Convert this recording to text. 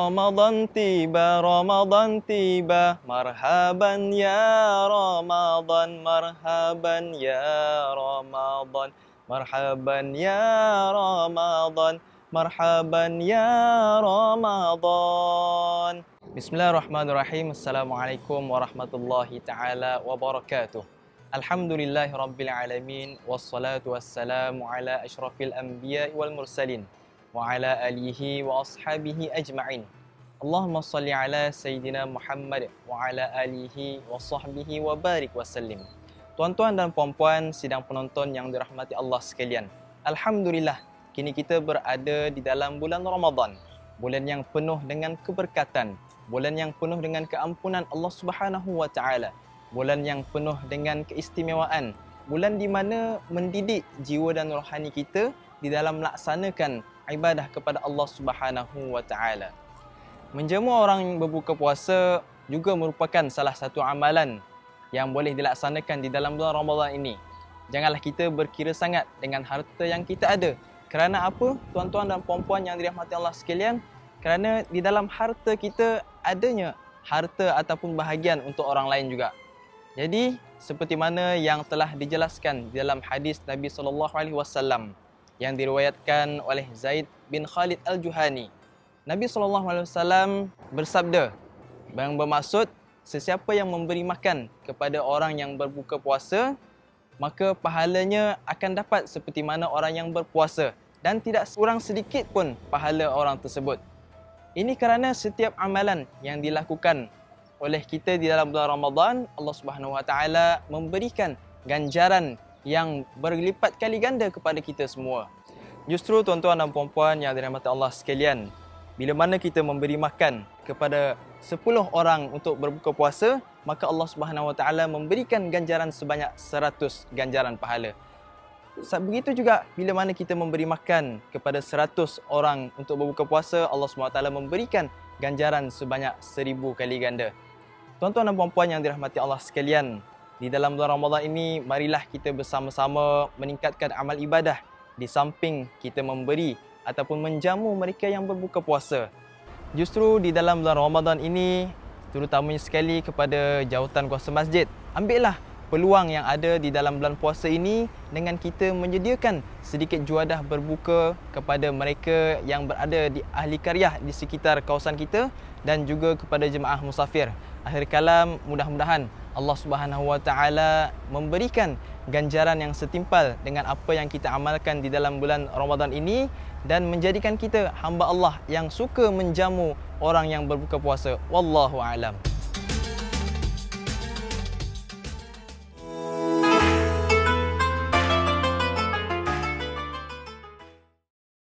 Ramadan tiba, marhaban ya Ramadan, marhaban ya Ramadan, marhaban ya Ramadan, marhaban ya Ramadan. Bismillahirrahmanirrahim. Assalamualaikum warahmatullahi taala wabarakatuh. Alhamdulillahi rabbil alamin, wassalatu wassalamu ala asyrafil anbiya wal mursalin wa ala alihi wa ashabihi ajma'in. Allahumma salli ala Sayyidina Muhammad wa ala alihi wa sahbihi wa barik wa sallim. Tuan-tuan dan puan-puan sidang penonton yang dirahmati Allah sekalian, Alhamdulillah, kini kita berada di dalam bulan Ramadan, bulan yang penuh dengan keberkatan, bulan yang penuh dengan keampunan Allah Subhanahu wa taala, bulan yang penuh dengan keistimewaan, bulan di mana mendidik jiwa dan rohani kita di dalam melaksanakan ibadah kepada Allah Subhanahu wa taala. Menjamu orang berbuka puasa juga merupakan salah satu amalan yang boleh dilaksanakan di dalam bulan Ramadan ini. Janganlah kita berkira sangat dengan harta yang kita ada. Kerana apa, tuan-tuan dan puan-puan yang dirahmati Allah sekalian? Kerana di dalam harta kita adanya harta ataupun bahagian untuk orang lain juga. Jadi, seperti mana yang telah dijelaskan di dalam hadis Nabi SAW yang diriwayatkan oleh Zaid bin Khalid Al-Juhani. Nabi SAW bersabda, yang bermaksud, sesiapa yang memberi makan kepada orang yang berbuka puasa, maka pahalanya akan dapat seperti mana orang yang berpuasa dan tidak kurang sedikit pun pahala orang tersebut. Ini kerana setiap amalan yang dilakukan oleh kita di dalam bulan Ramadan, Allah Subhanahu Wa Taala memberikan ganjaran yang berlipat kali ganda kepada kita semua. Justru tuan-tuan dan puan-puan yang dirahmati Allah sekalian, bila mana kita memberi makan kepada 10 orang untuk berbuka puasa, maka Allah Subhanahu Wa Taala memberikan ganjaran sebanyak 100 ganjaran pahala. Begitu juga bila mana kita memberi makan kepada 100 orang untuk berbuka puasa, Allah Subhanahu Wa Taala memberikan ganjaran sebanyak 1000 kali ganda. Tuan-tuan dan puan-puan yang dirahmati Allah sekalian, di dalam bulan Ramadan ini, marilah kita bersama-sama meningkatkan amal ibadah di samping kita memberi ataupun menjamu mereka yang berbuka puasa. Justru di dalam bulan Ramadan ini, terutamanya sekali kepada jawatan kuasa masjid, ambillah peluang yang ada di dalam bulan puasa ini dengan kita menyediakan sedikit juadah berbuka kepada mereka yang berada di ahli qaryah di sekitar kawasan kita dan juga kepada jemaah musafir. Akhir kalam, mudah-mudahan Allah Subhanahu Wa Taala memberikan ganjaran yang setimpal dengan apa yang kita amalkan di dalam bulan Ramadan ini dan menjadikan kita hamba Allah yang suka menjamu orang yang berbuka puasa. Wallahu a'lam.